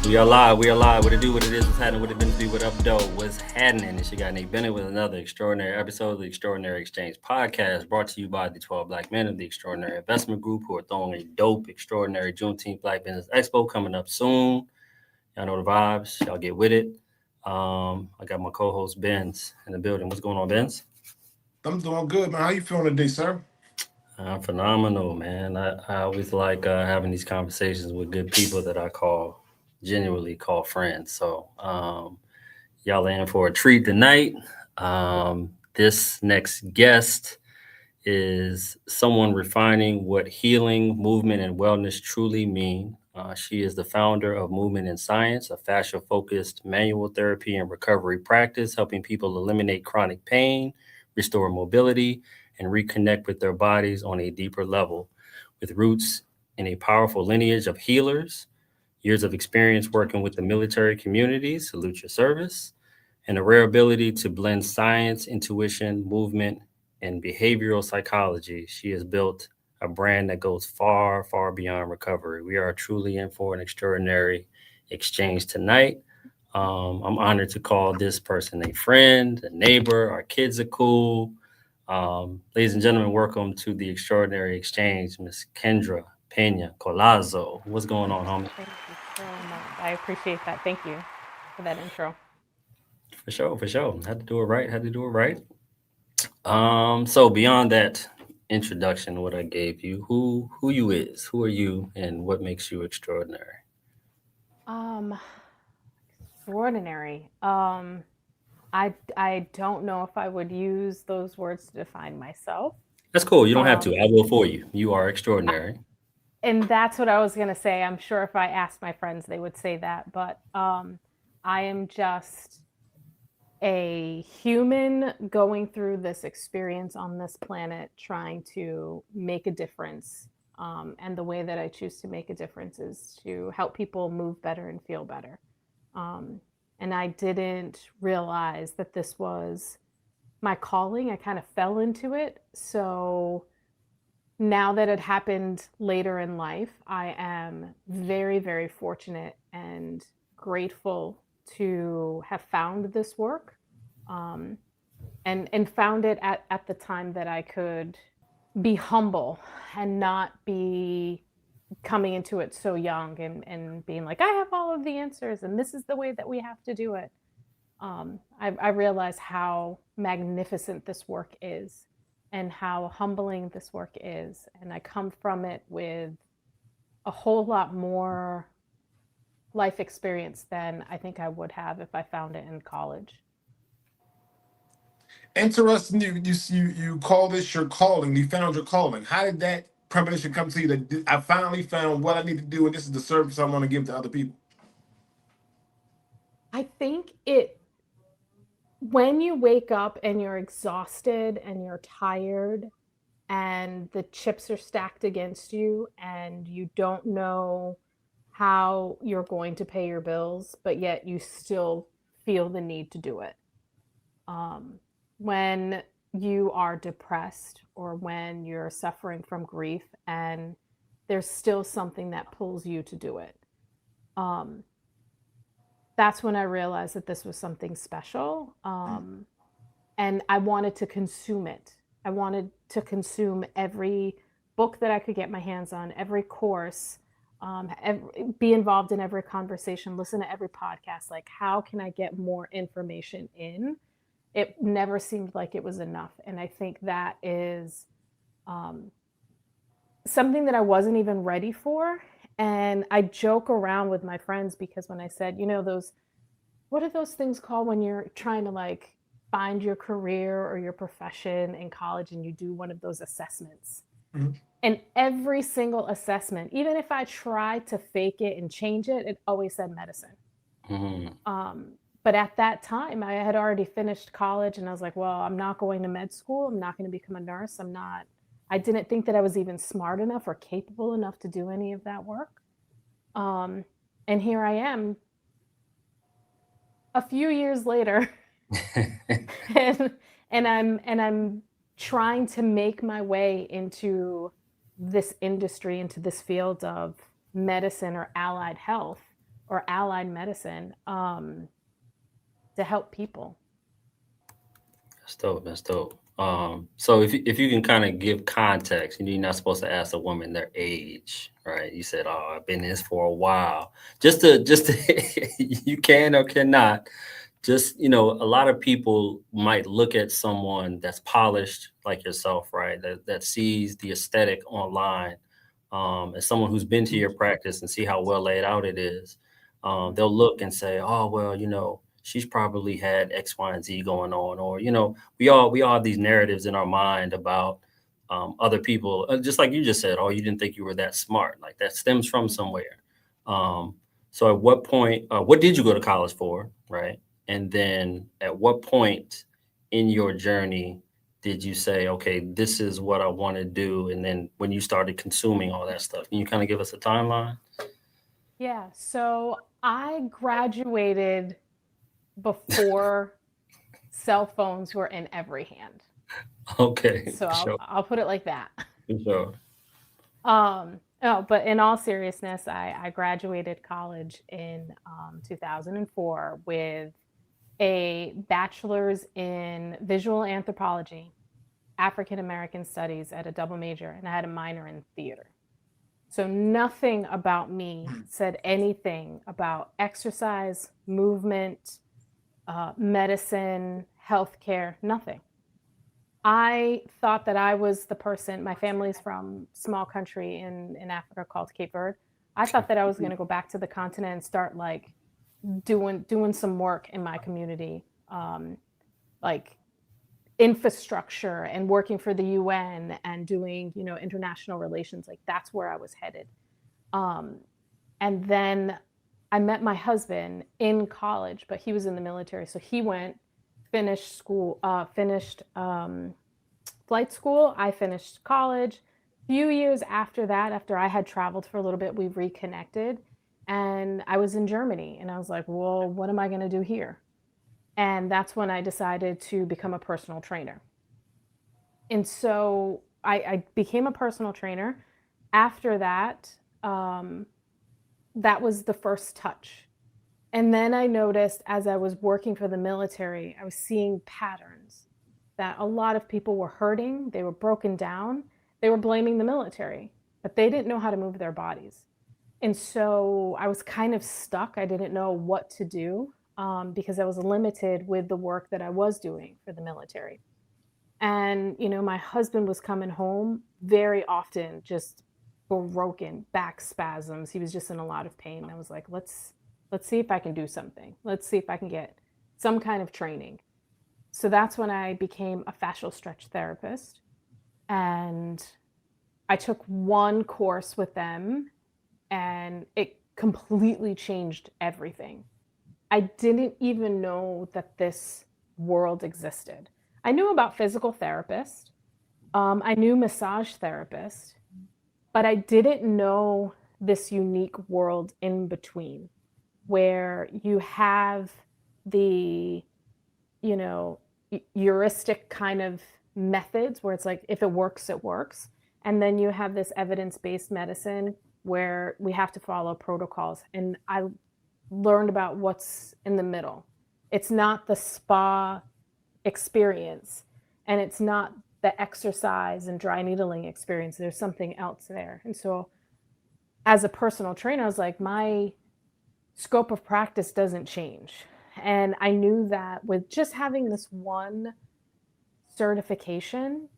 We are live. We are live. What it do, what it is, what's happening, what it been to be, what up, though, what's happening. It's your guy Nate Bennett with another extraordinary episode of the Extraordinary Exchange podcast, brought to you by the 12 Black men of the Extraordinary Investment Group, who are throwing a dope, extraordinary Juneteenth Black Business Expo coming up soon. Y'all know the vibes. Y'all get with it. I got my co-host Benz in the building. What's going on, Benz? I'm doing good, man. How you feeling today, sir? I'm phenomenal, man. I always like having these conversations with good people that I genuinely call friends. So y'all are in for a treat tonight. This next guest is someone refining what healing, movement, and wellness truly mean. She is the founder of Movement in Science, a fascia focused manual therapy and recovery practice, helping people eliminate chronic pain, restore mobility, and reconnect with their bodies on a deeper level. With roots in a powerful lineage of healers, years of experience working with the military community, salute your service, and a rare ability to blend science, intuition, movement, and behavioral psychology, she has built a brand that goes far, far beyond recovery. We are truly in for an extraordinary exchange tonight. I'm honored to call this person a friend, a neighbor. Our kids are cool. Ladies and gentlemen, welcome to the Extraordinary Exchange, Miss Kendra Pena-Collazo. What's going on, homie? Thank you so much. I appreciate that. Thank you for that intro. For sure, for sure. Had to do it right. Had to do it right. So beyond that introduction, what I gave you, who you is, who are you, and what makes you extraordinary? Um, Extraordinary. I don't know if I would use those words to define myself. That's cool. You don't have to. Um, I will for you. You are I, extraordinary. and that's what I was gonna say. I'm sure if I asked my friends, they would say that. But I am just a human going through this experience on this planet, trying to make a difference. And the way that I choose to make a difference is to help people move better and feel better. Um, and I didn't realize that this was my calling. I kind of fell into it. So now that it happened later in life, I am very, very fortunate and grateful to have found this work, um, and found it at the time that I could be humble and not be coming into it so young and being like, I have all of the answers and this is the way that we have to do it. I realize how magnificent this work is and how humbling this work is. And I come from it with a whole lot more life experience than I think I would have if I found it in college. Interesting. You call this your calling. You found your calling. How did that premonition come to you that I finally found what I need to do, and this is the service I want to give to other people? I think it, when you wake up and you're exhausted and you're tired and the chips are stacked against you and you don't know how you're going to pay your bills, but yet you still feel the need to do it. Um, when you are depressed or when you're suffering from grief and there's still something that pulls you to do it. Um, that's when I realized that this was something special. And I wanted to consume it. I wanted to consume every book that I could get my hands on, every course, be involved in every conversation, listen to every podcast. Like, how can I get more information in? It never seemed like it was enough. And I think that is um, something that I wasn't even ready for. And I joke around with my friends because when I said, those, what are those things called when you're trying to like find your career or your profession in college and you do one of those assessments? Mhm. And every single assessment, even if I tried to fake it and change it, it always said medicine. Mhm. But at that time, I had already finished college and I was like, well, I'm not going to med school. I'm not going to become a nurse. I didn't think that I was even smart enough or capable enough to do any of that work. Um, and here I am a few years later and I'm trying to make my way into this industry, into this field of medicine or allied health. or allied medicine to help people. That's dope. That's dope. So if you can kind of give context, you're not supposed to ask a woman their age, right? You said, "Oh, I've been in this for a while." Just to you can or cannot. Just a lot of people might look at someone that's polished like yourself, right? That sees the aesthetic online, as someone who's been to your practice and see how well laid out it is. They'll look and say, "Oh, well, she's probably had X, Y, and Z going on," or we all have these narratives in our mind about other people, just like you just said. Oh, you didn't think you were that smart. Like that stems from somewhere. Um, so, at what point? What did you go to college for, right? And then, at what point in your journey did you say, okay, this is what I want to do? And then when you started consuming all that stuff, can you kind of give us a timeline? Yeah, so I graduated before cell phones were in every hand. Okay, So for I'll, sure, I'll put it like that. for sure. Oh, but in all seriousness, I graduated college in 2004 with a bachelor's in visual anthropology, African American studies at a double major, and I had a minor in theater. So nothing about me said anything about exercise, movement, medicine, healthcare, nothing. I thought that I was the person, my family's from small country in Africa called Cape Verde. I thought that I was going to go back to the continent and start like doing some work in my community, like infrastructure and working for the UN and doing, international relations. Like that's where I was headed. Um, and then I met my husband in college, but he was in the military. So he went, finished school, finished flight school. I finished college. Few years after that, after I had traveled for a little bit, we reconnected. And I was in Germany. And I was like, well, what am I going to do here? And that's when I decided to become a personal trainer. And so I became a personal trainer. After that, that was the first touch. And then I noticed as I was working for the military, I was seeing patterns that a lot of people were hurting, they were broken down, they were blaming the military, but they didn't know how to move their bodies. And so I was kind of stuck. I didn't know what to do because I was limited with the work that I was doing for the military. And, my husband was coming home very often, just broken back spasms. He was just in a lot of pain. I was like, let's see if I can do something. Let's see if I can get some kind of training. So that's when I became a fascial stretch therapist. And I took one course with them and it completely changed everything. I didn't even know that this world existed. I knew about physical therapist. I knew massage therapist, but I didn't know this unique world in between where you have the, you know, heuristic kind of methods where it's like, if it works, it works. And then you have this evidence-based medicine where we have to follow protocols. And I learned about what's in the middle. It's not the spa experience and it's not the exercise and dry needling experience. There's something else there. And so as a personal trainer, I was like, my scope of practice doesn't change. And I knew that with just having this one certification,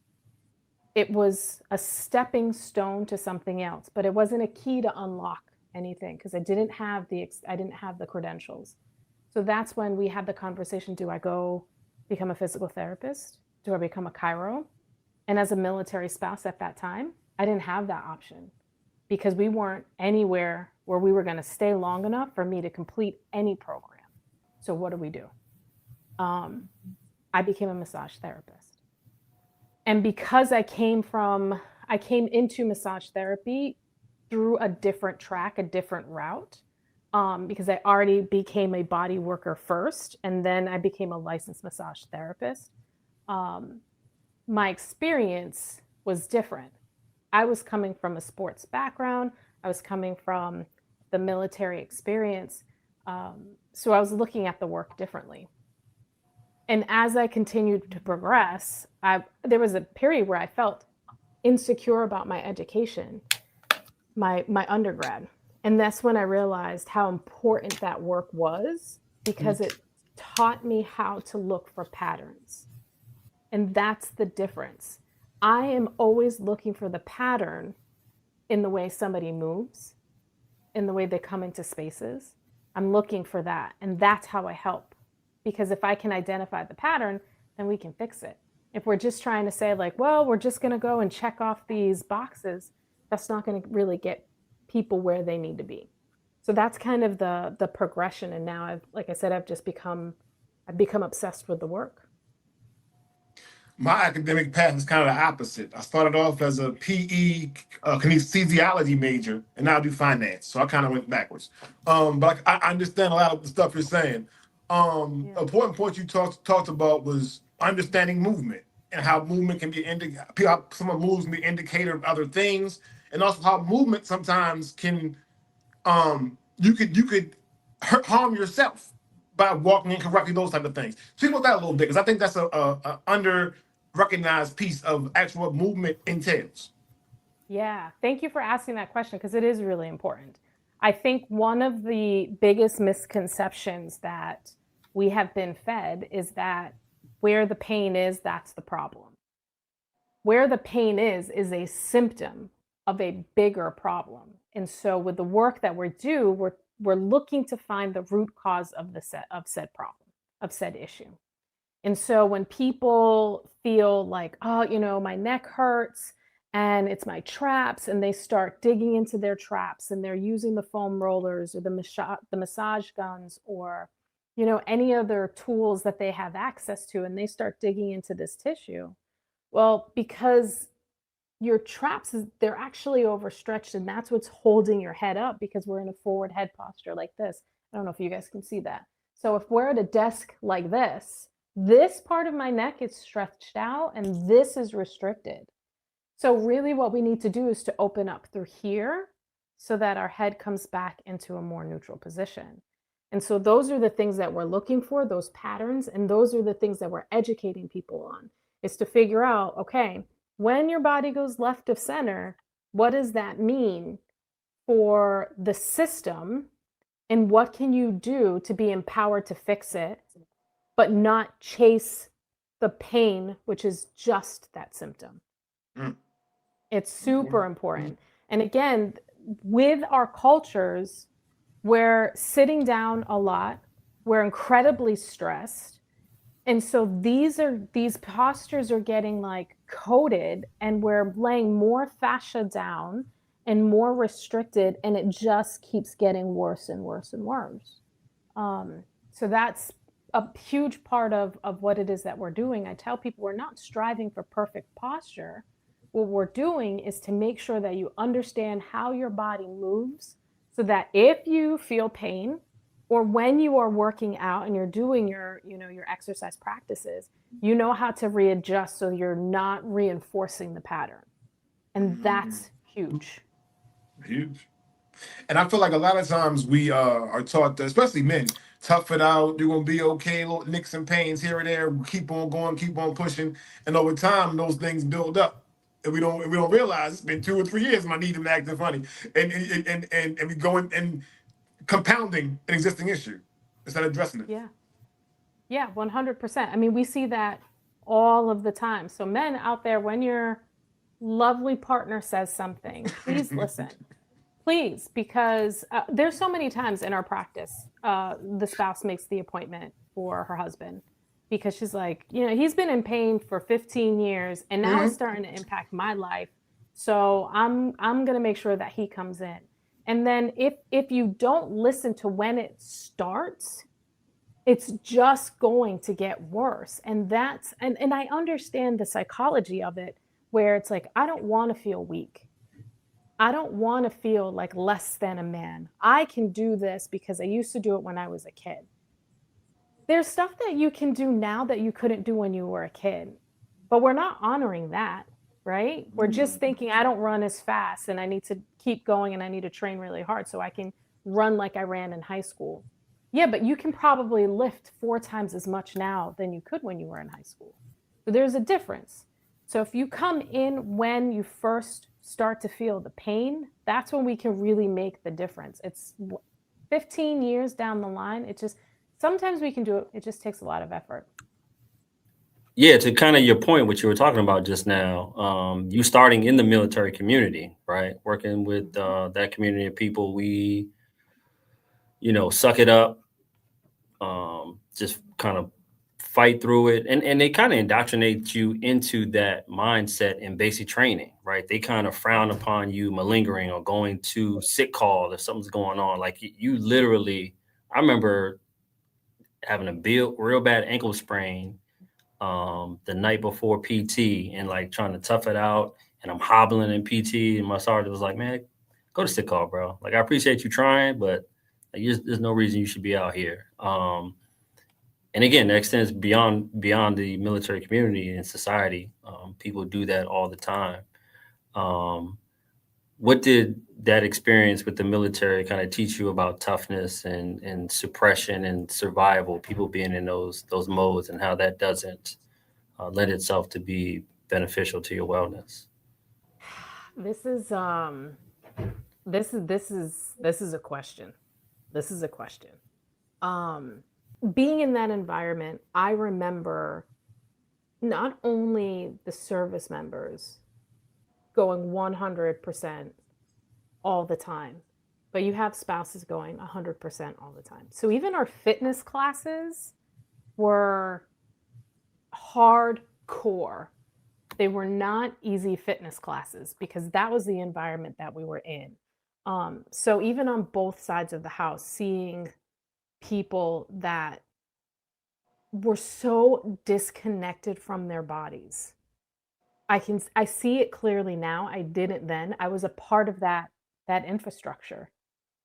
it was a stepping stone to something else, but it wasn't a key to unlock anything because I didn't have the credentials. So that's when we had the conversation, do I go become a physical therapist? Do I become a chiro? And as a military spouse at that time, I didn't have that option because we weren't anywhere where we were going to stay long enough for me to complete any program. So what do? I became a massage therapist. And because I came into massage therapy through a different track, a different route, because I already became a body worker first, and then I became a licensed massage therapist. My experience was different. I was coming from a sports background. I was coming from the military experience. So I was looking at the work differently. And as I continued to progress, there was a period where I felt insecure about my education, my undergrad. And that's when I realized how important that work was, because it taught me how to look for patterns. And that's the difference. I am always looking for the pattern in the way somebody moves, in the way they come into spaces. I'm looking for that. And that's how I help. Because if I can identify the pattern, then we can fix it. If we're just trying to say, like, well, we're just going to go and check off these boxes, that's not going to really get people where they need to be. So that's kind of the progression. And now like I said, I've become obsessed with the work. My academic path is kind of the opposite. I started off as a PE kinesiology major, and now I do finance. So I kind of went backwards. But I understand a lot of the stuff you're saying. Important point you talked about was understanding movement and how movement can be someone moves can be indicator of other things, and also how movement sometimes can you could harm yourself by walking incorrectly, those type of things. Speak about that a little bit, because I think that's a under recognized piece of actual what movement entails. Yeah, thank you for asking that question, because it is really important. I think one of the biggest misconceptions that we have been fed is that where the pain is, that's the problem. Where the pain is a symptom of a bigger problem. And so with the work that we're looking to find the root cause of said problem, of said issue. And so when people feel like, oh, my neck hurts and it's my traps, and they start digging into their traps, and they're using the foam rollers or the massage guns, or, any other tools that they have access to, and they start digging into this tissue. Well, because your traps, they're actually overstretched, and that's what's holding your head up, because we're in a forward head posture like this. I don't know if you guys can see that. So if we're at a desk like this part of my neck is stretched out, and this is restricted. So really what we need to do is to open up through here so that our head comes back into a more neutral position. And so those are the things that we're looking for, those patterns, and those are the things that we're educating people on, is to figure out, okay, when your body goes left of center, what does that mean for the system, and what can you do to be empowered to fix it, but not chase the pain, which is just that symptom. It's super important. And again, with our cultures, we're sitting down a lot, we're incredibly stressed. And so these postures are getting like coded, and we're laying more fascia down and more restricted, and it just keeps getting worse and worse and worse. So that's a huge part of what it is that we're doing. I tell people we're not striving for perfect posture. What we're doing is to make sure that you understand how your body moves, so that if you feel pain, or when you are working out and you're doing your exercise practices, you know how to readjust so you're not reinforcing the pattern. And that's huge. Huge. And I feel like a lot of times we are taught, especially men, tough it out, you're going to be okay, little nicks and pains here and there, keep on going, keep on pushing. And over time, those things build up. And we don't realize it's been 2 or 3 years, my knee been acting funny. And we go in and compounding an existing issue instead of addressing it. Yeah, 100%. I mean, we see that all of the time. So men out there, when your lovely partner says something, please listen. Please, because there's so many times in our practice, the spouse makes the appointment for her husband, because she's like, he's been in pain for 15 years, and now it's starting to impact my life. So I'm going to make sure that he comes in. And then if you don't listen to when it starts, it's just going to get worse. And and I understand the psychology of it, where it's like, I don't want to feel weak. I don't want to feel like less than a man. I can do this because I used to do it when I was a kid. There's stuff that you can do now that you couldn't do when you were a kid, but we're not honoring that, right? We're just thinking, I don't run as fast, and I need to keep going, and I need to train really hard so I can run like I ran in high school. Yeah, but you can probably lift 4 times as much now than you could when you were in high school. So there's a difference. So if you come in when you first start to feel the pain, that's when we can really make the difference. It's 15 years down the line. It just, sometimes we can do it. It just takes a lot of effort. Yeah, to kind of your point, what you were talking about just now, you starting in the military community, right? Working with that community of people, we, suck it up, just kind of fight through it. And they kind of indoctrinate you into that mindset in basic training, right? They kind of frown upon you malingering or going to sick call if something's going on. Like you literally, I remember having a real bad ankle sprain the night before PT and like trying to tough it out. And I'm hobbling in PT, and my sergeant was like, "Man, go to sick call, bro. Like, I appreciate you trying, but like, there's no reason you should be out here." And again, that extends beyond the military community and society. People do that all the time. Um, what did that experience with the military kind of teach you about toughness and suppression and survival? People being in those modes and how that doesn't lend itself to be beneficial to your wellness. This is this is a question. This is a question. Um, Being in that environment, I remember not only the service members going 100% all the time, but you have spouses going 100% all the time. So even our fitness classes were hardcore. They were not easy fitness classes because that was the environment that we were in. So even on both sides of the house, seeing people that were so disconnected from their bodies. I see it clearly now. I didn't then. I was a part of that infrastructure.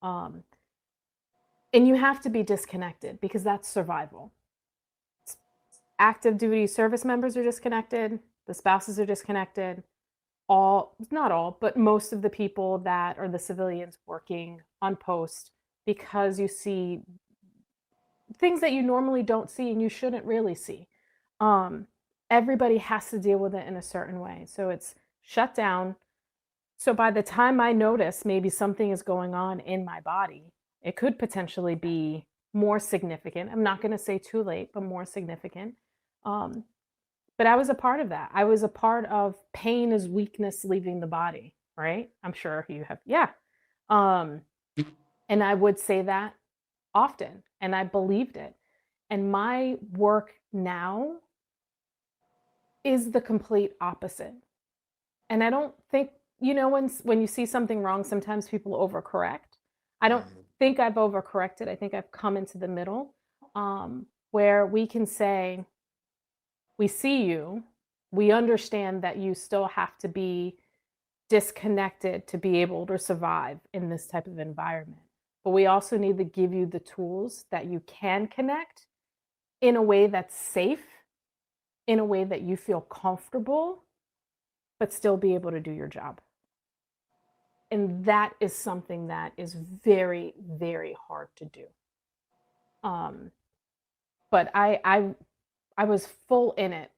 Um, and you have to be disconnected because that's survival. Active duty service members are disconnected, the spouses are disconnected, all, not all, but most of the people that are the civilians working on post, because you see things that you normally don't see and you shouldn't really see. Um, Everybody has to deal with it in a certain way. So it's shut down. So by the time I notice maybe something is going on in my body, it could potentially be more significant. I'm not going to say too late, but more significant. Um, but I was a part of that. I was a part of pain is weakness leaving the body, right? I'm sure you have, yeah. Um, and I would say that often, and I believed it. And my work now is the complete opposite. And I don't think, when you see something wrong, sometimes people overcorrect. I don't think I've overcorrected. I think I've come into the middle, where we can say, we see you, we understand that you still have to be disconnected to be able to survive in this type of environment. But we also need to give you the tools that you can connect in a way that's safe, in a way that you feel comfortable, but still be able to do your job. And that is something that is very, very hard to do. But I was full in it,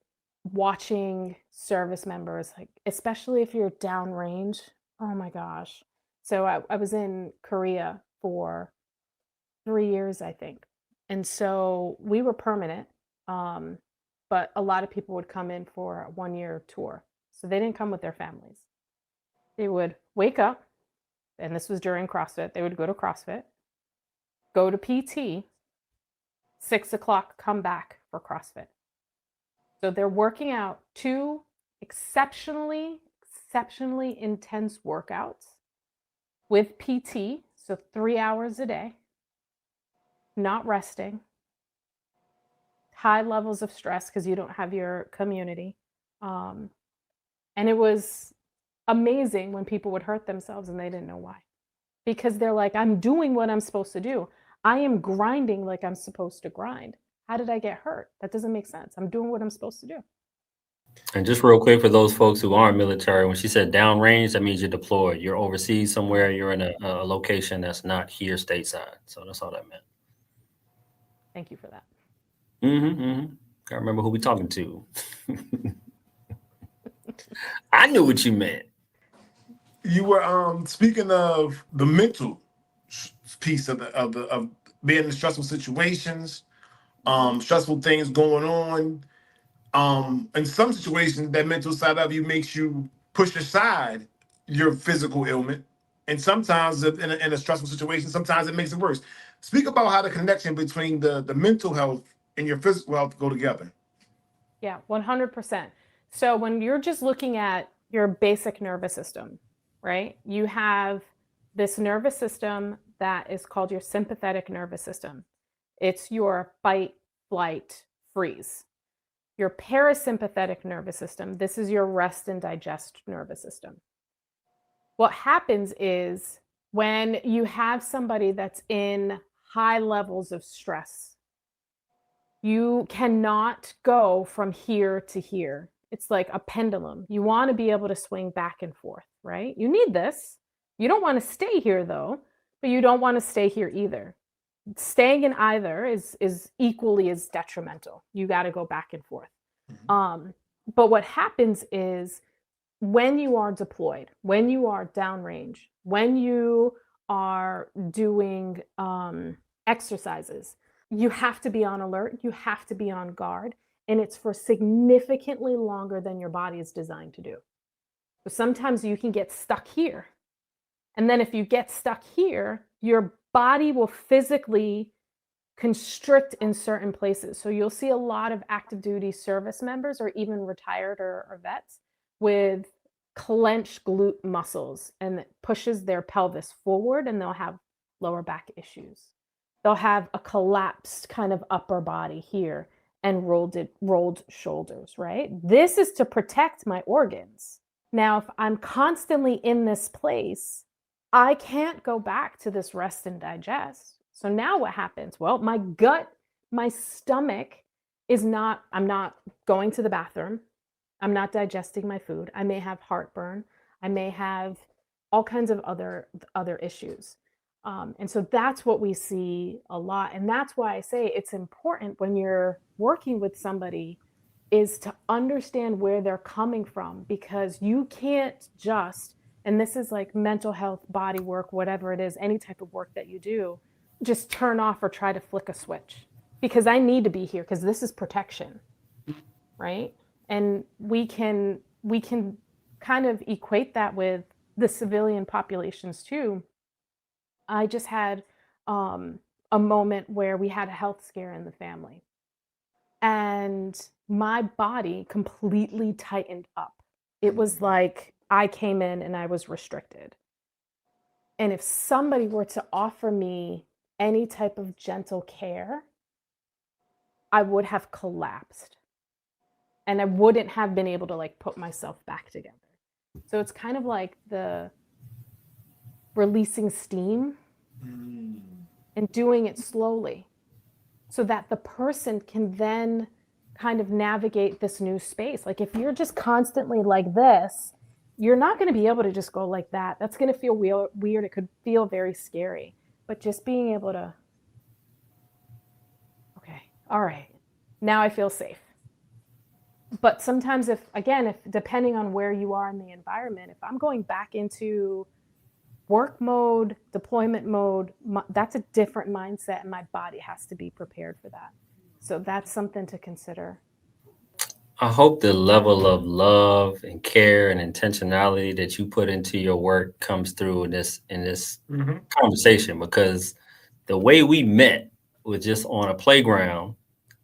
watching service members, like especially if you're downrange. Oh my gosh! So I was in Korea for 3 years, I think, and so we were permanent. But a lot of people would come in for a 1 year tour, so they didn't come with their families. They would wake up, and this was during CrossFit. They would go to CrossFit, go to PT, 6 o'clock, come back for CrossFit. So they're working out 2 exceptionally intense workouts with PT, so 3 hours a day, not resting, high levels of stress because you don't have your community. And it was amazing when people would hurt themselves and they didn't know why. Because they're like, I'm doing what I'm supposed to do. I am grinding like I'm supposed to grind. How did I get hurt? That doesn't make sense. I'm doing what I'm supposed to do. And just real quick for those folks who aren't military, when she said downrange, that means you're deployed. You're overseas somewhere. You're in a location that's not here stateside. So that's all that meant. Thank you for that. I remember who we talking to. I knew what you meant. You were speaking of the mental piece of being in stressful situations, stressful things going on. In some situations, that mental side of you makes you push aside your physical ailment, and sometimes in a stressful situation, sometimes it makes it worse. Speak about how the connection between the mental health and your physical health go together. Yeah, 100%. So when you're just looking at your basic nervous system, right? You have this nervous system that is called your sympathetic nervous system. It's your fight, flight, freeze. Your parasympathetic nervous system, this is your rest and digest nervous system. What happens is when you have somebody that's in high levels of stress, you cannot go from here to here. It's like a pendulum. You want to be able to swing back and forth, right? You need this. You don't want to stay here though, but you don't want to stay here either. Staying in either is equally as detrimental. You got to go back and forth. But what happens is when you are deployed, when you are downrange, when you are doing exercises, you have to be on alert, you have to be on guard, and it's for significantly longer than your body is designed to do. So sometimes you can get stuck here. And then if you get stuck here, your body will physically constrict in certain places. So you'll see a lot of active duty service members or even retired or vets with clenched glute muscles, and it pushes their pelvis forward, and they'll have lower back issues. They'll have a collapsed kind of upper body here and rolled shoulders, right? This is to protect my organs. Now, if I'm constantly in this place, I can't go back to this rest and digest. So now what happens? Well, my gut, my stomach I'm not going to the bathroom. I'm not digesting my food. I may have heartburn. I may have all kinds of other issues. And so that's what we see a lot. And that's why I say it's important when you're working with somebody is to understand where they're coming from, because you can't just, and this is like mental health, body work, whatever it is, any type of work that you do, just turn off or try to flick a switch, because I need to be here because this is protection, right? And we can kind of equate that with the civilian populations too. I just had a moment where we had a health scare in the family, and my body completely tightened up. It was like I came in and I was restricted. And if somebody were to offer me any type of gentle care, I would have collapsed. And I wouldn't have been able to like put myself back together. So it's kind of like the releasing steam and doing it slowly so that the person can then kind of navigate this new space. Like if you're just constantly like this, you're not going to be able to just go like that. That's going to feel weird. It could feel very scary. But just being able to, okay, all right, now I feel safe. But sometimes if depending on where you are in the environment, if I'm going back into work mode, deployment mode, that's a different mindset, and my body has to be prepared for that. So that's something to consider. I hope the level of love and care and intentionality that you put into your work comes through in this conversation, because the way we met was just on a playground.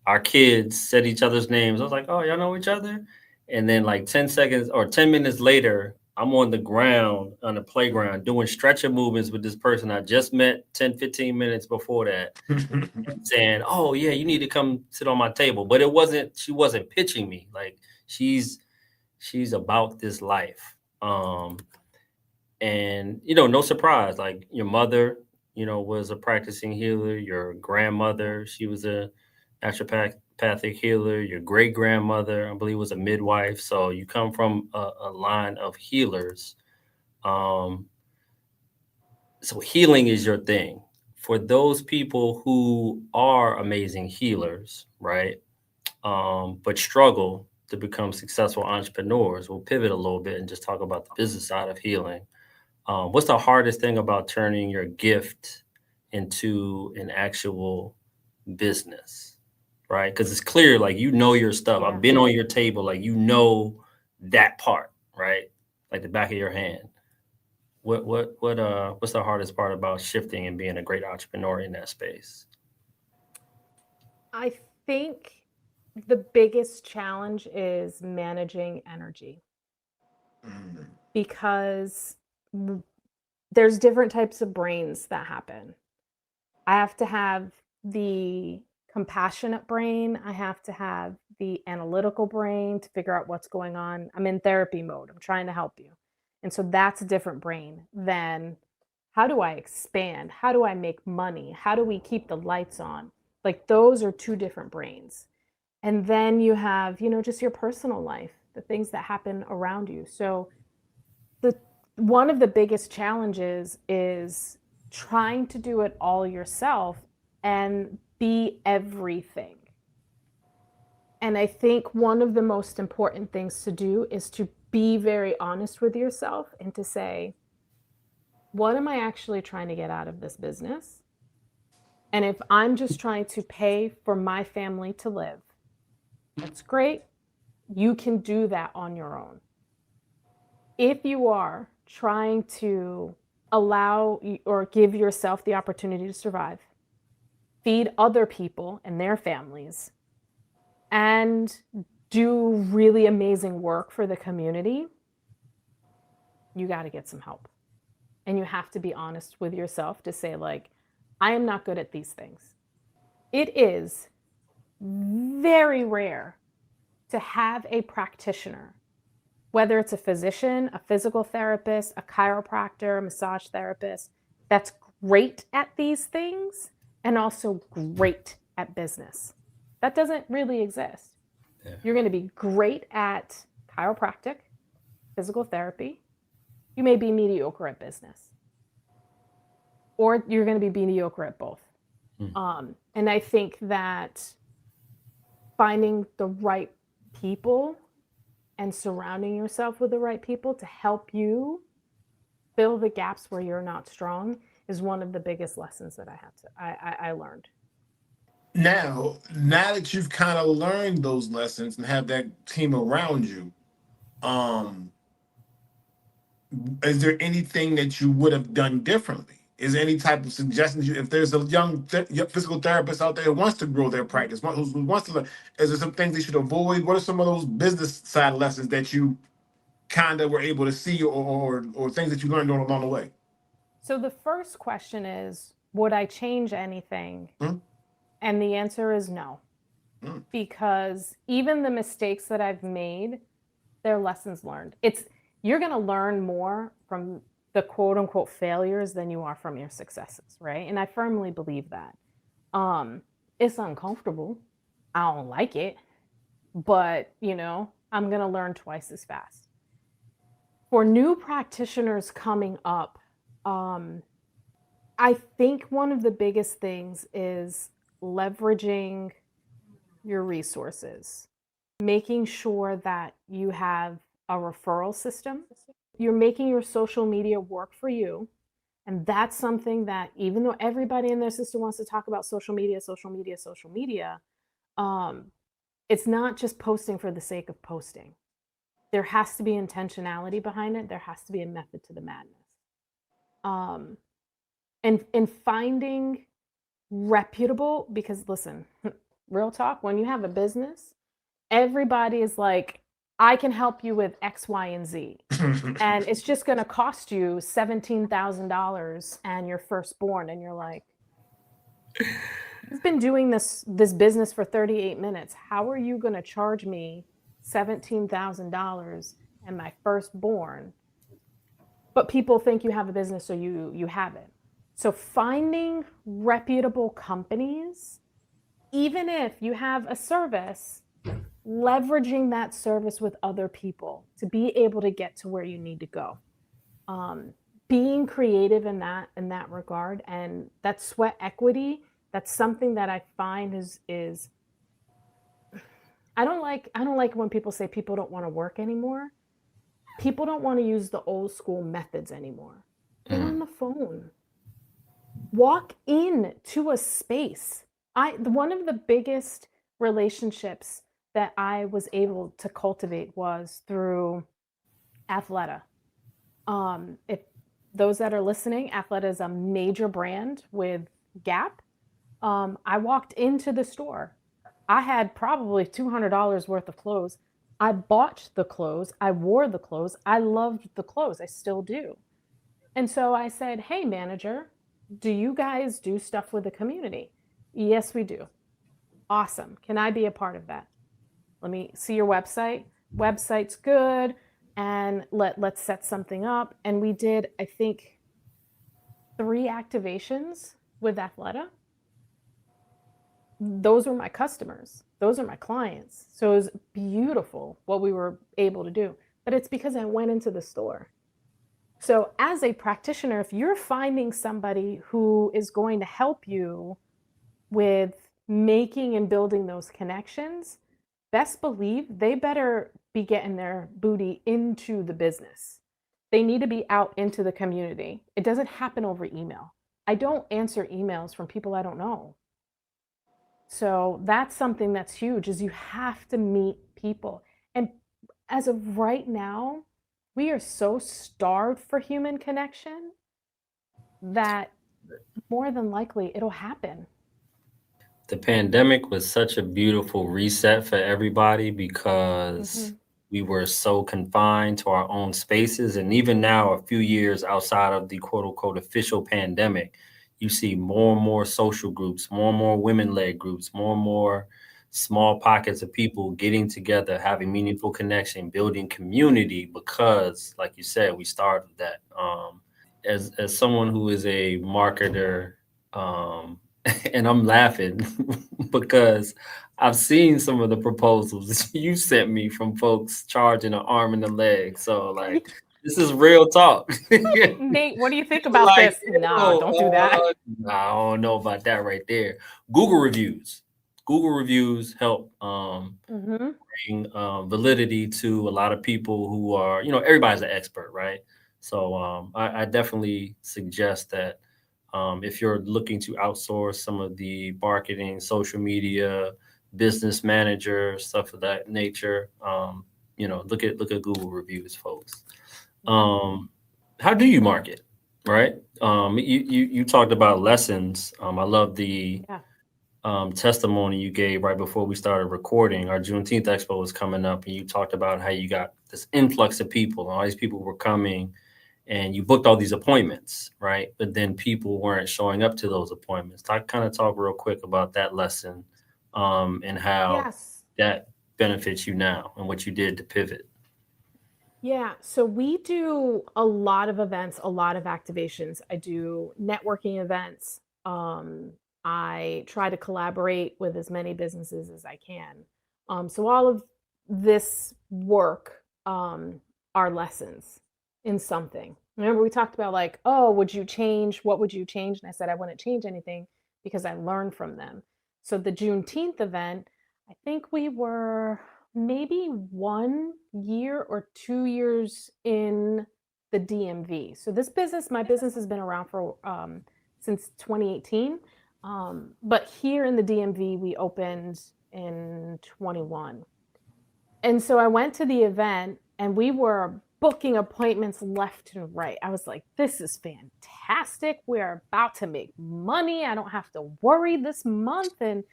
Our kids said each other's names. I was like, oh, y'all know each other? And then like 10 seconds or 10 minutes later, I'm on the ground on the playground doing stretcher movements with this person I just met 10, 15 minutes before that, saying, oh yeah, you need to come sit on my table. But she wasn't pitching me. Like she's about this life. And no surprise, like your mother, was a practicing healer. Your grandmother, she was a naturopathic healer. Your great grandmother, I believe, was a midwife. So you come from a line of healers. Um, so healing is your thing. For those people who are amazing healers, right? But struggle to become successful entrepreneurs, we'll pivot a little bit and just talk about the business side of healing. What's the hardest thing about turning your gift into an actual business, right? Because it's clear, like, you know your stuff. Yeah. I've been on your table, like, you know that part, right? Like the back of your hand. What's the hardest part about shifting and being a great entrepreneur in that space? I think the biggest challenge is managing energy Mm. because there's different types of brains that happen. I have to have the compassionate brain. I have to have the analytical brain to figure out what's going on. I'm in therapy mode. I'm trying to help you. And so that's a different brain than how do I expand? How do I make money? How do we keep the lights on? Like those are two different brains. And then you have, just your personal life, the things that happen around you. So the one of the biggest challenges is trying to do it all yourself and be everything. And I think one of the most important things to do is to be very honest with yourself and to say, what am I actually trying to get out of this business? And if I'm just trying to pay for my family to live, that's great. You can do that on your own. If you are trying to allow or give yourself the opportunity to survive, feed other people and their families, and do really amazing work for the community, you got to get some help. And you have to be honest with yourself to say, like, I am not good at these things. It is very rare to have a practitioner, whether it's a physician, a physical therapist, a chiropractor, a massage therapist, that's great at these things and also great at business. That doesn't really exist. Yeah. You're going to be great at chiropractic, physical therapy. You may be mediocre at business, or you're going to be mediocre at both. And I think that finding the right people and surrounding yourself with the right people to help you fill the gaps where you're not strong is one of the biggest lessons that I learned. Now that you've kind of learned those lessons and have that team around you, um, is there anything that you would have done differently? Is there any type of suggestions? If there's a young physical therapist out there who wants to grow their practice, who wants to learn, is there some things they should avoid? What are some of those business side lessons that you kind of were able to see, or things that you learned along the way? So the first question is, would I change anything? Hmm? And the answer is no. Because even the mistakes that I've made, they're lessons learned. You're going to learn more from the quote unquote failures than you are from your successes, right? And I firmly believe that. It's uncomfortable. I don't like it, but I'm going to learn twice as fast. For new practitioners coming up, I think one of the biggest things is leveraging your resources, making sure that you have a referral system. You're making your social media work for you. And that's something that, even though everybody in their system wants to talk about social media, it's not just posting for the sake of posting. There has to be intentionality behind it. There has to be a method to the madness. And finding reputable, because listen, real talk, when you have a business, everybody is like, I can help you with X, Y, and Z. And it's just going to cost you $17,000 and your firstborn. And you're like, you've been doing this business for 38 minutes. How are you going to charge me $17,000 and my firstborn? But people think you have a business, so you have it. So finding reputable companies even if you have a service, leveraging that service with other people to be able to get to where you need to go. Being creative in that regard, and that sweat equity, that's something that I find is I don't like when people say people don't want to work anymore. People don't want to use the old school methods anymore. Get on the phone. Walk in to a space. One of the biggest relationships that I was able to cultivate was through Athleta. If those that are listening, Athleta is a major brand with Gap. I walked into the store. I had probably $200 worth of clothes. I bought the clothes. I wore the clothes. I loved the clothes. I still do. And so I said, hey, manager, do you guys do stuff with the community? Yes, we do. Awesome. Can I be a part of that? Let me see your website. Website's good. And let's set something up. And we did, I think, 3 activations with Athleta. Those were my customers. Those are my clients. So it was beautiful what we were able to do. But it's because I went into the store. So as a practitioner, if you're finding somebody who is going to help you with making and building those connections, best believe they better be getting their booty into the business. They need to be out into the community. It doesn't happen over email. I don't answer emails from people I don't know. So that's something that's huge, is you have to meet people. And as of right now, we are so starved for human connection that more than likely it'll happen. The pandemic was such a beautiful reset for everybody because we were so confined to our own spaces. And even now, a few years outside of the quote unquote official pandemic, you see more and more social groups, more and more women led groups, more and more small pockets of people getting together, having meaningful connection, building community because, like you said, we started that. As someone who is a marketer, and I'm laughing because I've seen some of the proposals you sent me from folks charging an arm and a leg. So like, this is real talk. Nate, what do you think about Like, this? No, don't do that. I don't know about that right there. Google reviews. Google reviews help bring validity to a lot of people who are, everybody's an expert, right? So I definitely suggest that if you're looking to outsource some of the marketing, social media, business manager, stuff of that nature, look at Google reviews, folks. How do you market? Right? You talked about lessons. I love the testimony you gave right before we started recording. Our Juneteenth Expo was coming up, and you talked about how you got this influx of people, and all these people were coming, and you booked all these appointments, right? But then people weren't showing up to those appointments. Talk real quick about that lesson, and how that benefits you now and what you did to pivot. Yeah, so we do a lot of events, a lot of activations. I do networking events. I try to collaborate with as many businesses as I can. So all of this work are lessons in something. Remember, we talked about like, oh, would you change? What would you change? And I said I wouldn't change anything because I learned from them. So the Juneteenth event, I think we were maybe 1 year or 2 years in the DMV. So my business has been around for since 2018. But here in the DMV, we opened in 21. And so I went to the event and we were booking appointments left and right. I was like, this is fantastic. We're about to make money. I don't have to worry this month. And,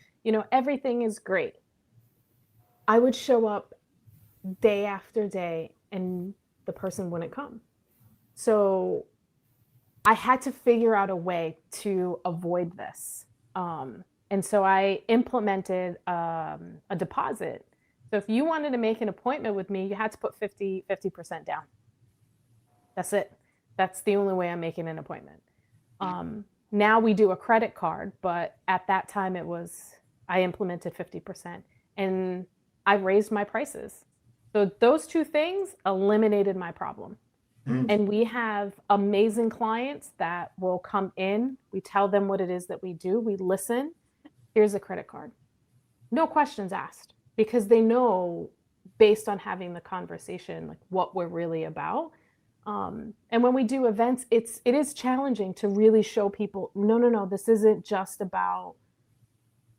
everything is great. I would show up day after day and the person wouldn't come. So I had to figure out a way to avoid this. And so I implemented a deposit. So if you wanted to make an appointment with me, you had to put 50% down. That's it. That's the only way I'm making an appointment. Now we do a credit card, but at that time it was I implemented 50%, and I raised my prices. So those two things eliminated my problem. And we have amazing clients that will come in. We tell them what it is that we do. We listen. Here's a credit card. No questions asked, because they know, based on having the conversation, like what we're really about. And when we do events, it is challenging to really show people, no, this isn't just about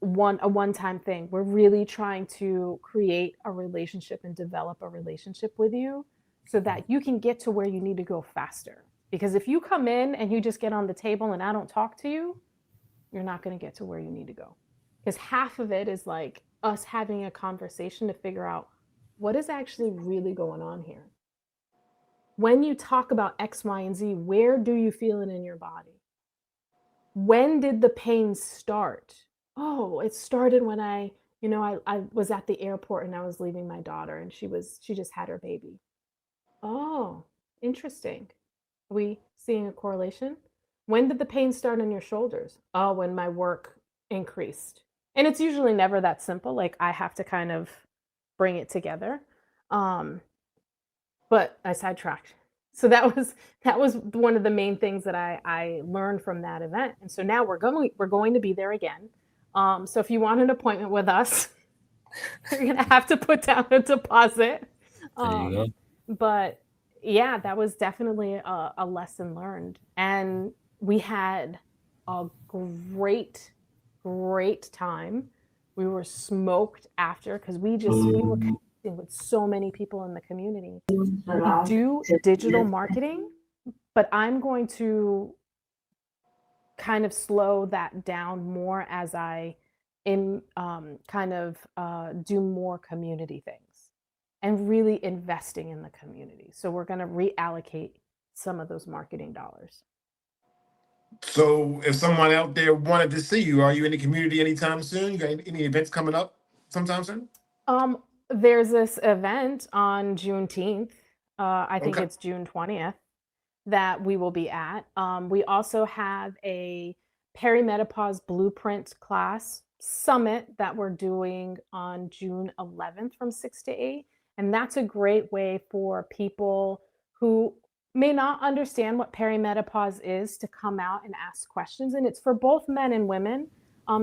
a one-time thing. We're really trying to create a relationship and develop a relationship with you so that you can get to where you need to go faster. Because if you come in and you just get on the table and I don't talk to you, you're not going to get to where you need to go. Because half of it is like us having a conversation to figure out what is actually really going on here. When you talk about X, Y, and Z, where do you feel it in your body? When did the pain start? Oh, it started when I was at the airport and I was leaving my daughter, and she just had her baby. Oh, interesting. Are we seeing a correlation? When did the pain start on your shoulders? Oh, when my work increased. And it's usually never that simple. Like, I have to kind of bring it together. But I sidetracked. So that was one of the main things that I learned from that event. And so now we're going to be there again. So if you want an appointment with us, you're gonna have to put down a deposit. There you go. But yeah, that was definitely a lesson learned. And we had a great, great time. We were smoked after, because we were connecting with so many people in the community. We do digital marketing, but I'm going to kind of slow that down more as I do more community things and really investing in the community. So we're going to reallocate some of those marketing dollars. So if someone out there wanted to see you, are you in the community anytime soon? You got any events coming up sometime soon? There's this event on Juneteenth. I think Okay. it's June 20th that we will be at. We also have a perimenopause blueprint class summit that we're doing on June 11th from 6 to 8. And that's a great way for people who may not understand what perimenopause is to come out and ask questions. And it's for both men and women,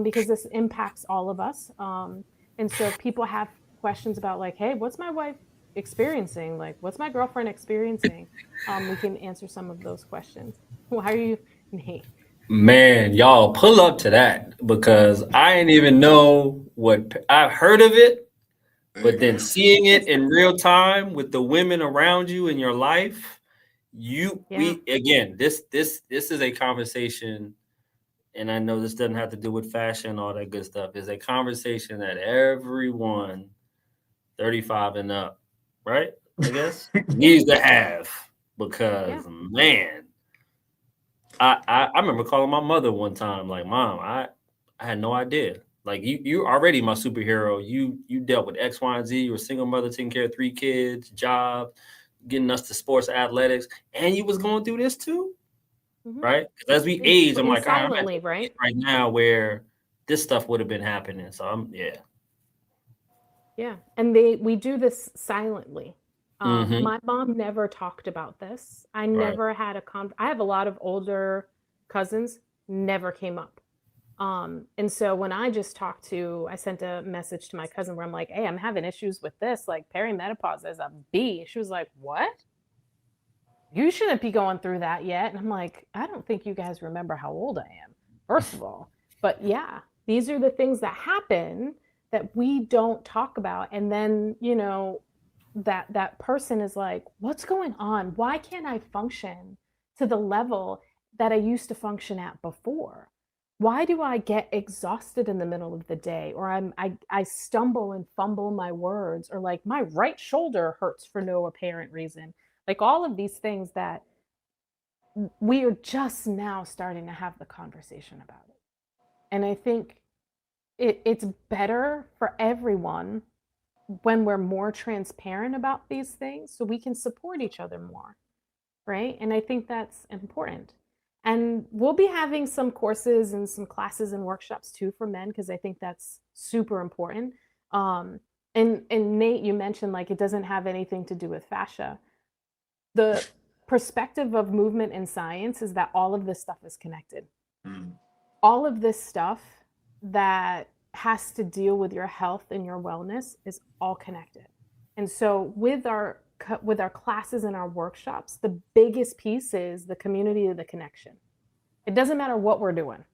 because this impacts all of us. And so if people have questions about, like, hey, what's my wife experiencing? Like, what's my girlfriend experiencing? We can answer some of those questions. Why are you, Nate? Man, y'all pull up to that, because I didn't even know what I've heard of it, but then seeing it in real time with the women around you in your life, we again, this is a conversation, and I know this doesn't have to do with fashion, all that good stuff. It's a conversation that everyone 35 and up, right? I guess needs to have, because man, I remember calling my mother one time, like, Mom, I had no idea. Like, you already my superhero. You dealt with X, Y, and Z. You were a single mother, taking care of 3 kids, job, getting us to sports athletics, and you was going through this too, right? Because as we age, I'm like, silently, I'm right? right now where this stuff would have been happening. So Yeah, and we do this silently. My mom never talked about this. I never had I have a lot of older cousins, never came up. And so when I sent a message to my cousin where I'm like, hey, I'm having issues with this, like perimenopause as a B. She was like, what? You shouldn't be going through that yet. And I'm like, I don't think you guys remember how old I am, first of all. But yeah, these are the things that happen that we don't talk about. And then, that person is like, what's going on? Why can't I function to the level that I used to function at before? Why do I get exhausted in the middle of the day? Or I stumble and fumble my words, or like my right shoulder hurts for no apparent reason. Like all of these things that we are just now starting to have the conversation about it. And I think it's better for everyone when we're more transparent about these things so we can support each other more, right? And I think that's important. And we'll be having some courses and some classes and workshops too for men, because I think that's super important. Um, and Nate, you mentioned like it doesn't have anything to do with fascia. The perspective of movement and science is that all of this stuff is connected. Mm. All of this stuff that has to deal with your health and your wellness is all connected. And so with our classes and our workshops, the biggest piece is the community of the connection. It doesn't matter what we're doing.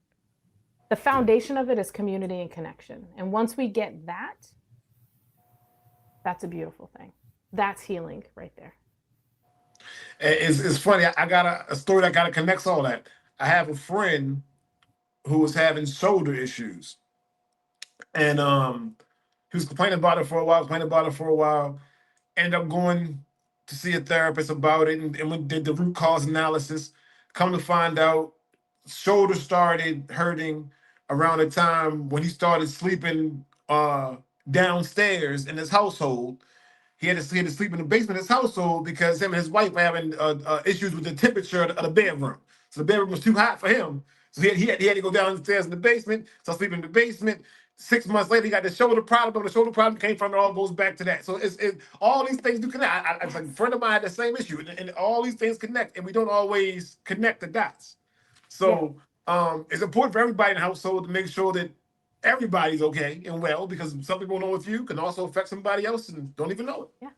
The foundation of it is community and connection. And once we get that, that's a beautiful thing. That's healing right there. It's funny. I got a story that kind of connects all that. I have a friend who was having shoulder issues, and he was complaining about it for a while. Ended up going to see a therapist about it, and we did the root cause analysis. Come to find out, shoulder started hurting around the time when he started sleeping downstairs in his household. He had to sleep in the basement of his household because him and his wife were having issues with the temperature of the bedroom. So the bedroom was too hot for him. So he had to go downstairs in the basement. So sleeping in the basement. 6 months later, he got the shoulder problem. The shoulder problem came from, it all goes back to that. So it's all these things do connect. It's like a friend of mine had the same issue, and all these things connect, and we don't always connect the dots. So it's important for everybody in the household to make sure that everybody's okay and well, because some people know with you can also affect somebody else and don't even know it. Yeah.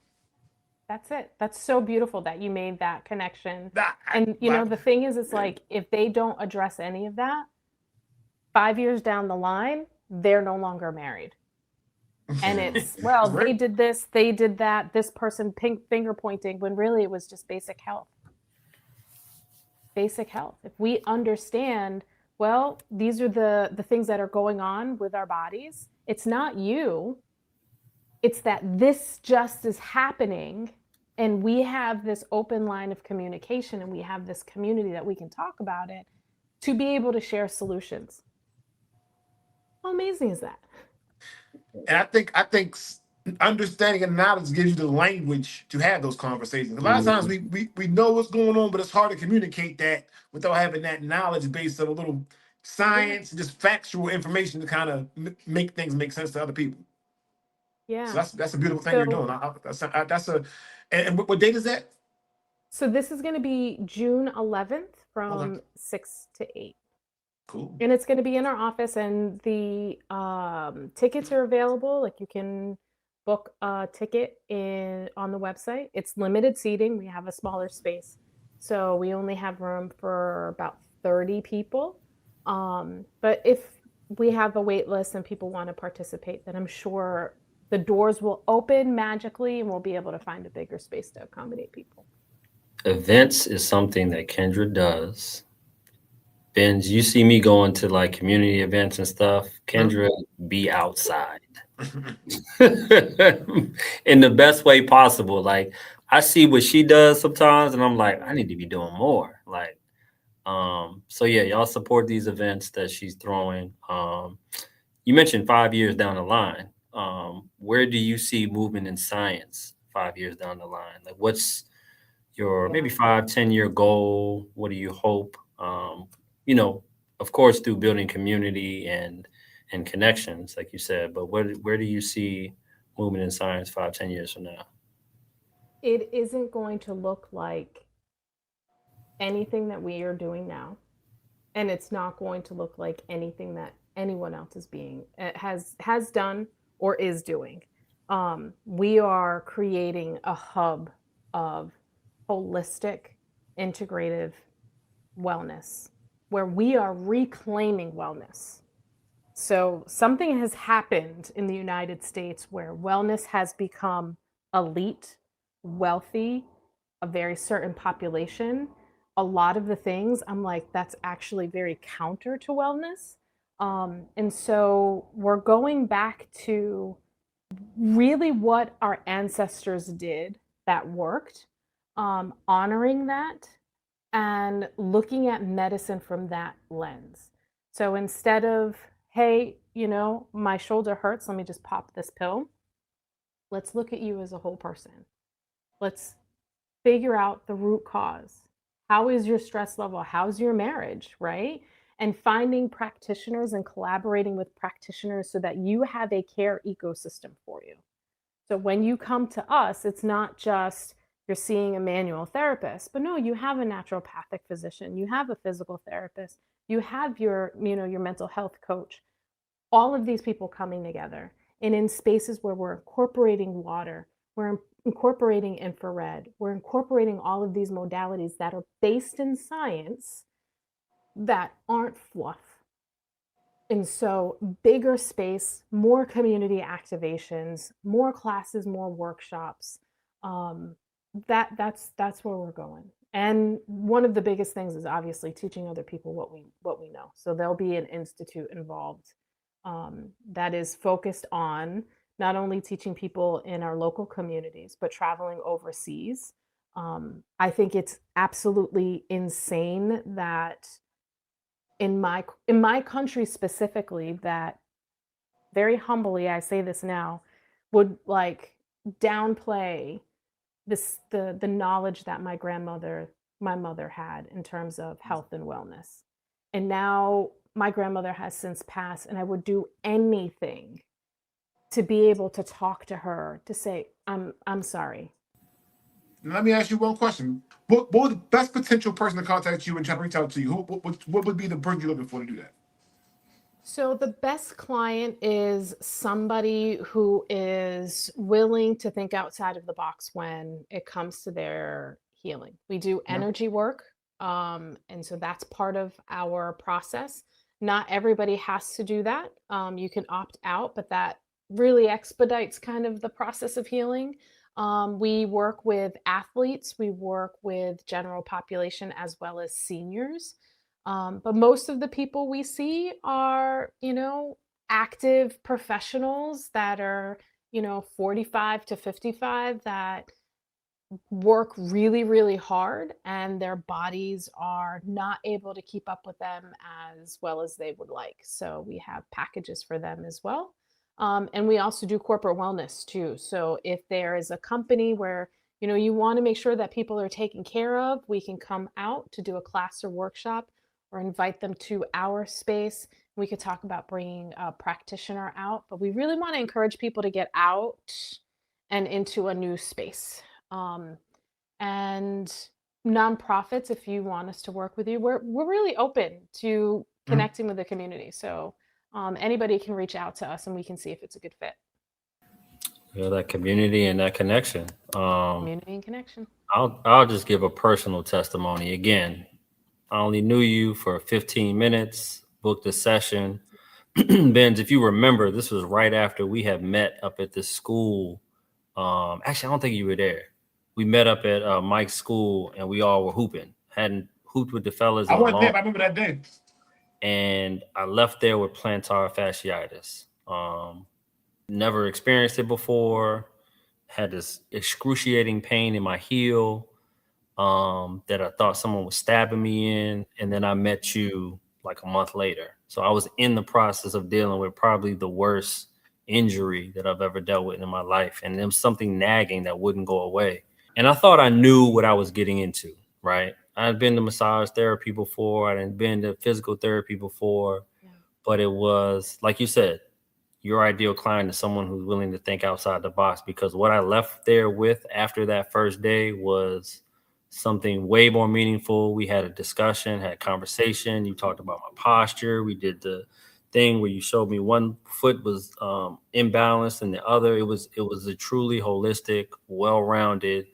That's it. That's so beautiful that you made that connection. Nah, And you know, the thing is, it's like if they don't address any of that, 5 years down the line, they're no longer married. And it's, well, they did this, they did that, this person finger pointing, when really it was just basic health. Basic health. If we understand, well, these are the things that are going on with our bodies, it's not you, it's that this just is happening, and we have this open line of communication, and we have this community that we can talk about it to be able to share solutions. How amazing is that? And I think understanding and knowledge gives you the language to have those conversations. A lot of times we know what's going on, but it's hard to communicate that without having that knowledge base of a little science, just factual information to kind of make things make sense to other people. Yeah. So that's a beautiful thing you're doing. And what date is that? So this is going to be June 11th from 6 to 8. Cool. And it's going to be in our office, and the tickets are available. Like you can book a ticket on the website. It's limited seating. We have a smaller space. So we only have room for about 30 people. But if we have a wait list and people want to participate, then I'm sure the doors will open magically and we'll be able to find a bigger space to accommodate people. Events is something that Kendra does. Benz, you see me going to like community events and stuff. Kendra be outside in the best way possible. Like I see what she does sometimes, and I'm like, I need to be doing more. Like, so yeah, y'all support these events that she's throwing. You mentioned 5 years down the line. Where do you see movement in science 5 years down the line? Like, what's your maybe 5, 10 year goal? What do you hope? You know, of course, through building community and connections, like you said. But where do you see movement in science 5, 10 years from now? It isn't going to look like anything that we are doing now, and it's not going to look like anything that anyone else is has done or is doing. We are creating a hub of holistic, integrative wellness where we are reclaiming wellness. So something has happened in the United States where wellness has become elite, wealthy, a very certain population. A lot of the things I'm like, that's actually very counter to wellness. And so we're going back to really what our ancestors did that worked, honoring that and looking at medicine from that lens. So instead of, hey, you know, my shoulder hurts, let me just pop this pill, let's look at you as a whole person. Let's figure out the root cause. How is your stress level? How's your marriage, right? And finding practitioners and collaborating with practitioners so that you have a care ecosystem for you. So when you come to us, it's not just you're seeing a manual therapist, but no, you have a naturopathic physician, you have a physical therapist, you have your mental health coach. All of these people coming together and in spaces where we're incorporating water, we're incorporating infrared, we're incorporating all of these modalities that are based in science that aren't fluff. And so bigger space, more community activations, more classes, more workshops. Um, that's where we're going. And one of the biggest things is obviously teaching other people what we know. So there'll be an institute involved that is focused on not only teaching people in our local communities, but traveling overseas. I think it's absolutely insane that in my country specifically, that very humbly I say this now, would like downplay the knowledge that my mother had in terms of health and wellness. And now my grandmother has since passed, and I would do anything to be able to talk to her to say I'm sorry. Let me ask you one question. What would the best potential person to contact you and try to reach out to you? What would be the person you're looking for to do that? So the best client is somebody who is willing to think outside of the box when it comes to their healing. We do Yeah. energy work, and so that's part of our process. Not everybody has to do that. You can opt out, but that really expedites kind of the process of healing. We work with athletes, we work with general population as well as seniors. But most of the people we see are, active professionals that are, 45 to 55 that work really, really hard and their bodies are not able to keep up with them as well as they would like. So we have packages for them as well. And we also do corporate wellness too. So if there is a company where you want to make sure that people are taken care of, we can come out to do a class or workshop or invite them to our space. We could talk about bringing a practitioner out, but we really want to encourage people to get out and into a new space. Um, and nonprofits, if you want us to work with you, we're really open to Mhm. connecting with the community. So anybody can reach out to us and we can see if it's a good fit. That community and that connection. Community and connection. I'll just give a personal testimony. Again, I only knew you for 15 minutes, booked a session. Benz, if you remember, this was right after we had met up at this school. Actually, I don't think you were there. We met up at Mike's school and we all were hooping. Hadn't hooped with the fellas I in a wasn't there, long, but I remember that day. and I left there with plantar fasciitis. Never experienced it before. Had this excruciating pain in my heel that I thought someone was stabbing me in. And then I met you like a month later. So I was in the process of dealing with probably the worst injury that I've ever dealt with in my life. And there was something nagging that wouldn't go away. And I thought I knew what I was getting into, right? I had been to massage therapy before, I had been to physical therapy before, Yeah. but it was, like you said, your ideal client is someone who's willing to think outside the box, because what I left there with after that first day was something way more meaningful. We had a discussion, had a conversation. You talked about my posture. We did the thing where you showed me one foot was imbalanced and the other. It was a truly holistic, well-rounded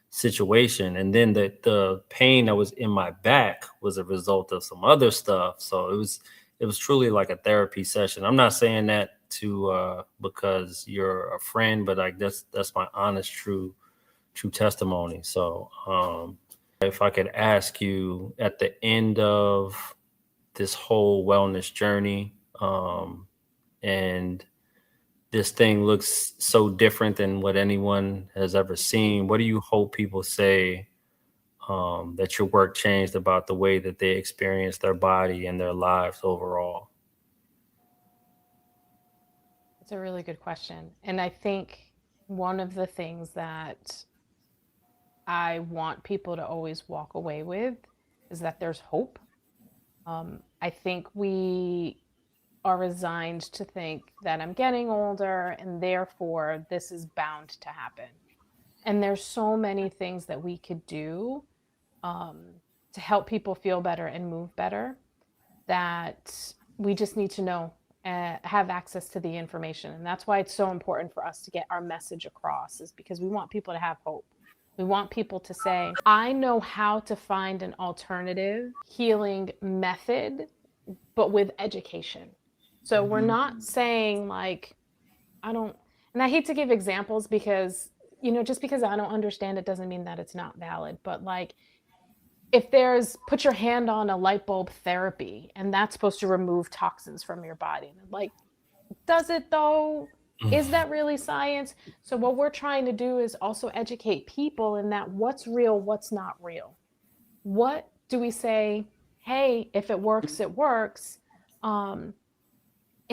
situation. And then the pain that was in my back was a result of some other stuff. So it was truly like a therapy session. I'm not saying that to because you're a friend, but like that's my honest, true testimony. So if I could ask you at the end of this whole wellness journey, and this thing looks so different than what anyone has ever seen, what do you hope people say that your work changed about the way that they experience their body and their lives overall? It's a really good question. And I think one of the things that I want people to always walk away with is that there's hope. I think we are resigned to think that I'm getting older and therefore this is bound to happen. And there's so many things that we could do um, to help people feel better and move better that we just need to know and have access to the information. And that's why it's so important for us to get our message across, is because we want people to have hope. We want people to say, I know how to find an alternative healing method, but with education. So we're not saying like, I don't, and I hate to give examples because, just because I don't understand it doesn't mean that it's not valid. But like, if there's put your hand on a light bulb therapy and that's supposed to remove toxins from your body, like, does it though? Is that really science? So what we're trying to do is also educate people in that what's real, what's not real. What do we say, hey, if it works, it works. And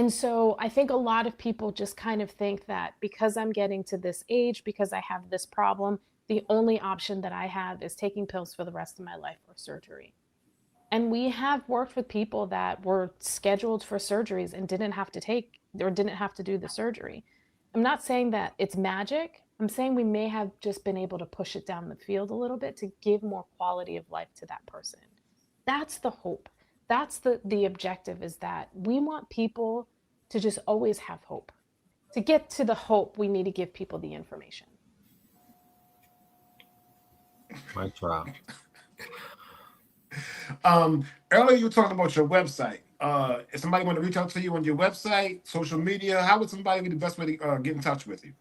so I think a lot of people just kind of think that because I'm getting to this age, because I have this problem, the only option that I have is taking pills for the rest of my life or surgery. And we have worked with people that were scheduled for surgeries and didn't have to take or didn't have to do the surgery. I'm not saying that it's magic. I'm saying we may have just been able to push it down the field a little bit to give more quality of life to that person. That's the hope. That's the objective, is that we want people to just always have hope. To get to the hope, we need to give people the information. My trial. Earlier you were talking about your website. If somebody want to reach out to you on your website, social media, how would somebody be the best way to get in touch with you?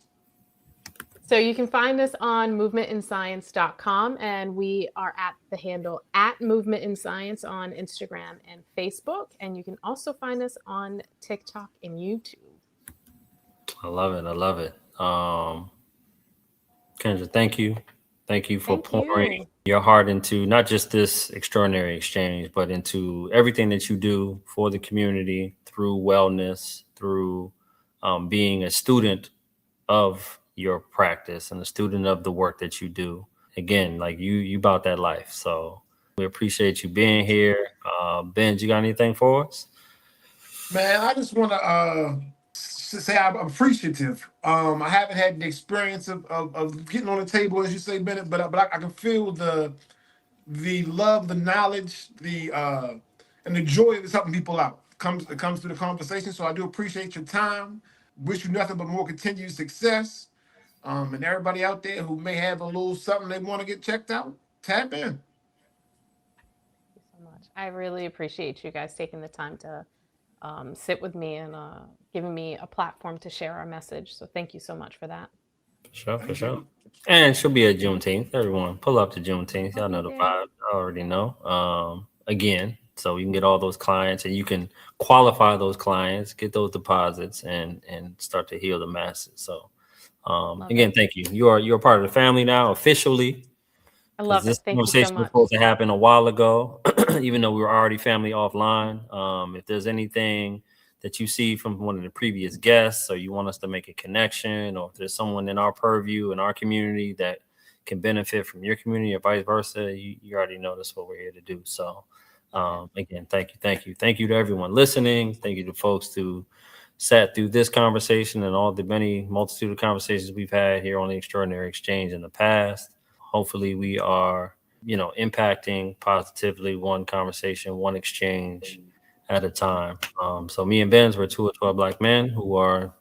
So you can find us on movementinScience.com, and we are at the handle at Movement in Science on Instagram and Facebook. And you can also find us on TikTok and YouTube. I love it. I love it. Kendra, thank you. Thank you for pouring your heart into not just this extraordinary exchange, but into everything that you do for the community through wellness, through being a student of your practice and a student of the work that you do. Again, like you about that life. So we appreciate you being here. Ben, you got anything for us? Man, I just want to say I'm appreciative. I haven't had the experience of getting on the table, as you say, Bennett, but I can feel the love, the knowledge, and the joy of helping people out. It comes through the conversation. So I do appreciate your time. Wish you nothing but more continued success. And everybody out there who may have a little something they want to get checked out, tap in. Thank you so much. I really appreciate you guys taking the time to sit with me and giving me a platform to share our message. So thank you so much for that. For sure. And she'll be at Juneteenth. Everyone, pull up to Juneteenth. Y'all know the vibe. I already know. Again, so you can get all those clients, and you can qualify those clients, get those deposits, and start to heal the masses. So, again, thank you. You're a part of the family now officially. I love it. Thank you so Conversation was much. supposed to happen a while ago, even though we were already family offline. If there's anything that you see from one of the previous guests, or you want us to make a connection, or if there's someone in our purview, in our community that can benefit from your community or vice versa, you already know that's what we're here to do. So again, thank you to everyone listening. Thank you to folks who sat through this conversation and all the many multitude of conversations we've had here on the Extraordinary Exchange in the past. Hopefully we are, impacting positively, one conversation, one exchange at a time. So me and Benz, we're 2 of 12 Black men who are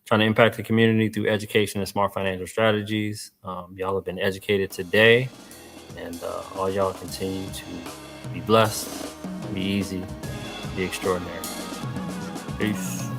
trying to impact the community through education and smart financial strategies. Y'all have been educated today, and all y'all continue to be blessed, be easy, be extraordinary. Peace.